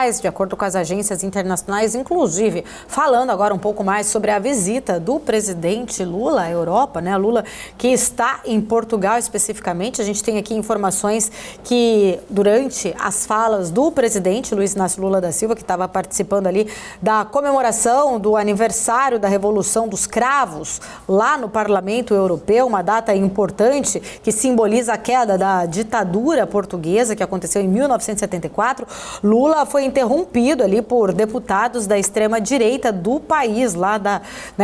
De acordo com as agências internacionais, inclusive falando agora um pouco mais sobre a visita do presidente Lula à Europa, né? Lula que está em Portugal especificamente. A gente tem aqui informações que durante as falas do presidente Luiz Inácio Lula da Silva, que estava participando ali da comemoração do aniversário da Revolução dos Cravos lá no Parlamento Europeu, uma data importante que simboliza a queda da ditadura portuguesa que aconteceu em 1974, Lula foi interrompido ali por deputados da extrema-direita do país, lá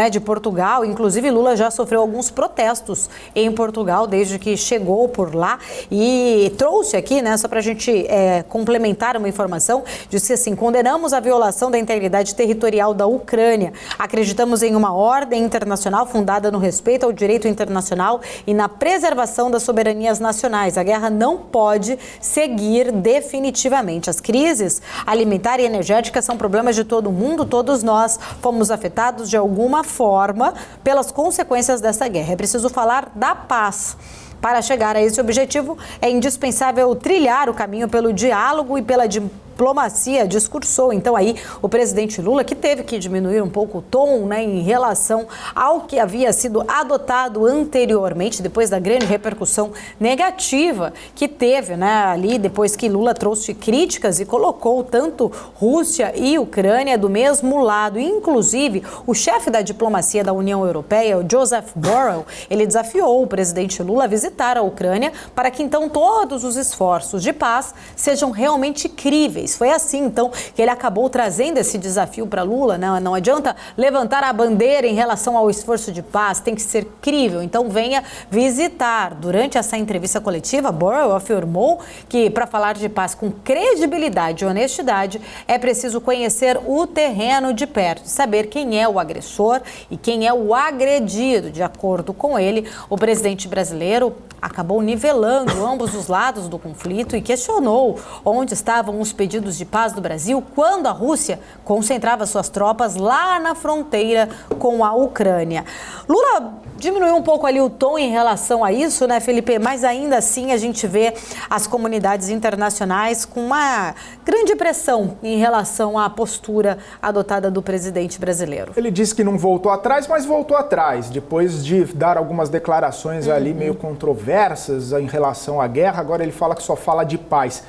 de Portugal. Inclusive, Lula já sofreu alguns protestos em Portugal desde que chegou por lá e trouxe aqui, só para a gente complementar uma informação, disse assim: condenamos a violação da integridade territorial da Ucrânia. Acreditamos em uma ordem internacional fundada no respeito ao direito internacional e na preservação das soberanias nacionais. A guerra não pode seguir definitivamente. As crises alimentar e energética são problemas de todo mundo, todos nós fomos afetados de alguma forma pelas consequências dessa guerra. É preciso falar da paz. Para chegar a esse objetivo, é indispensável trilhar o caminho pelo diálogo e pela diplomacia, discursou então aí o presidente Lula, que teve que diminuir um pouco o tom, em relação ao que havia sido adotado anteriormente, depois da grande repercussão negativa que teve, ali depois que Lula trouxe críticas e colocou tanto Rússia e Ucrânia do mesmo lado. Inclusive, o chefe da diplomacia da União Europeia, o Joseph Borrell, ele desafiou o presidente Lula a visitar a Ucrânia para que então todos os esforços de paz sejam realmente críveis. Foi assim, então, que ele acabou trazendo esse desafio para Lula. Não adianta levantar a bandeira em relação ao esforço de paz, tem que ser crível. Então, venha visitar. Durante essa entrevista coletiva, Borrell afirmou que, para falar de paz com credibilidade e honestidade, é preciso conhecer o terreno de perto, saber quem é o agressor e quem é o agredido. De acordo com ele, o presidente brasileiro acabou nivelando ambos os lados do conflito e questionou onde estavam os pedidos de paz do Brasil quando a Rússia concentrava suas tropas lá na fronteira com a Ucrânia. Lula diminuiu um pouco ali o tom em relação a isso, Felipe? Mas ainda assim a gente vê as comunidades internacionais com uma grande pressão em relação à postura adotada do presidente brasileiro. Ele disse que não voltou atrás, mas voltou atrás, depois de dar algumas declarações ali meio controversas em relação à guerra. Agora ele fala que só fala de paz.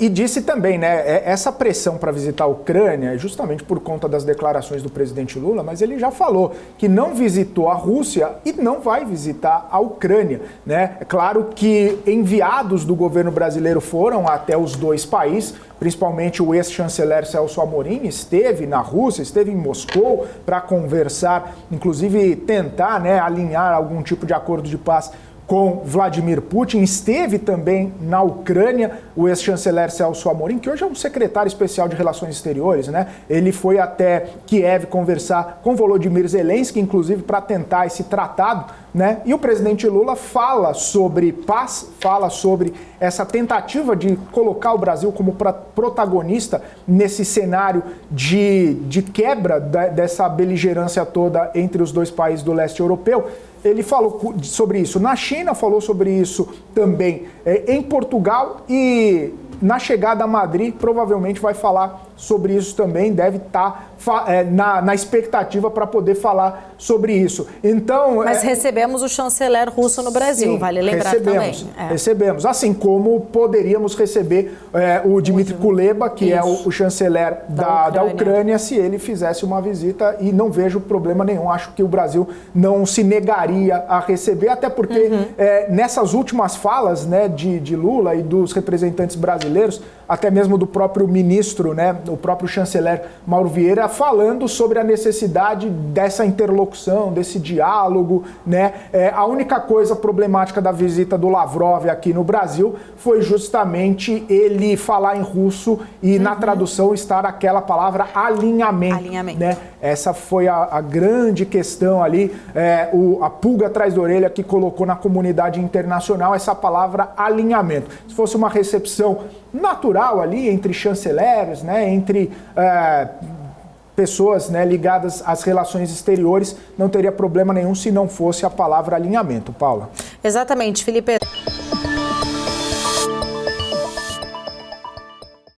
E disse também, essa pressão para visitar a Ucrânia é justamente por conta das declarações do presidente Lula, mas ele já falou que não visitou a Rússia e não vai visitar a Ucrânia, É claro que enviados do governo brasileiro foram até os dois países, principalmente o ex-chanceler Celso Amorim esteve na Rússia, esteve em Moscou para conversar, inclusive tentar, alinhar algum tipo de acordo de paz com Vladimir Putin. Esteve também na Ucrânia o ex-chanceler Celso Amorim, que hoje é um secretário especial de Relações Exteriores, Ele foi até Kiev conversar com Volodymyr Zelensky, inclusive para tentar esse tratado, E o presidente Lula fala sobre paz, fala sobre essa tentativa de colocar o Brasil como protagonista nesse cenário de quebra dessa beligerância toda entre os dois países do leste europeu. Ele falou sobre isso na China, falou sobre isso também em Portugal e na chegada a Madrid provavelmente vai falar sobre isso também, deve estar na expectativa para poder falar sobre isso. Então, mas recebemos o chanceler russo no Brasil, sim, vale lembrar também. Recebemos, assim como poderíamos receber o Dmitry Kuleba, que é o chanceler da Ucrânia, se ele fizesse uma visita, e não vejo problema nenhum. Acho que o Brasil não se negaria a receber, até porque nessas últimas falas de Lula e dos representantes brasileiros, até mesmo do próprio ministro, o próprio chanceler Mauro Vieira, falando sobre a necessidade dessa interlocução, desse diálogo, A única coisa problemática da visita do Lavrov aqui no Brasil foi justamente ele falar em russo e na tradução estar aquela palavra alinhamento. Essa foi a grande questão ali, a pulga atrás da orelha que colocou na comunidade internacional essa palavra alinhamento. Se fosse uma recepção natural ali entre chanceleres, entre pessoas ligadas às relações exteriores, não teria problema nenhum se não fosse a palavra alinhamento, Paula. Exatamente, Felipe.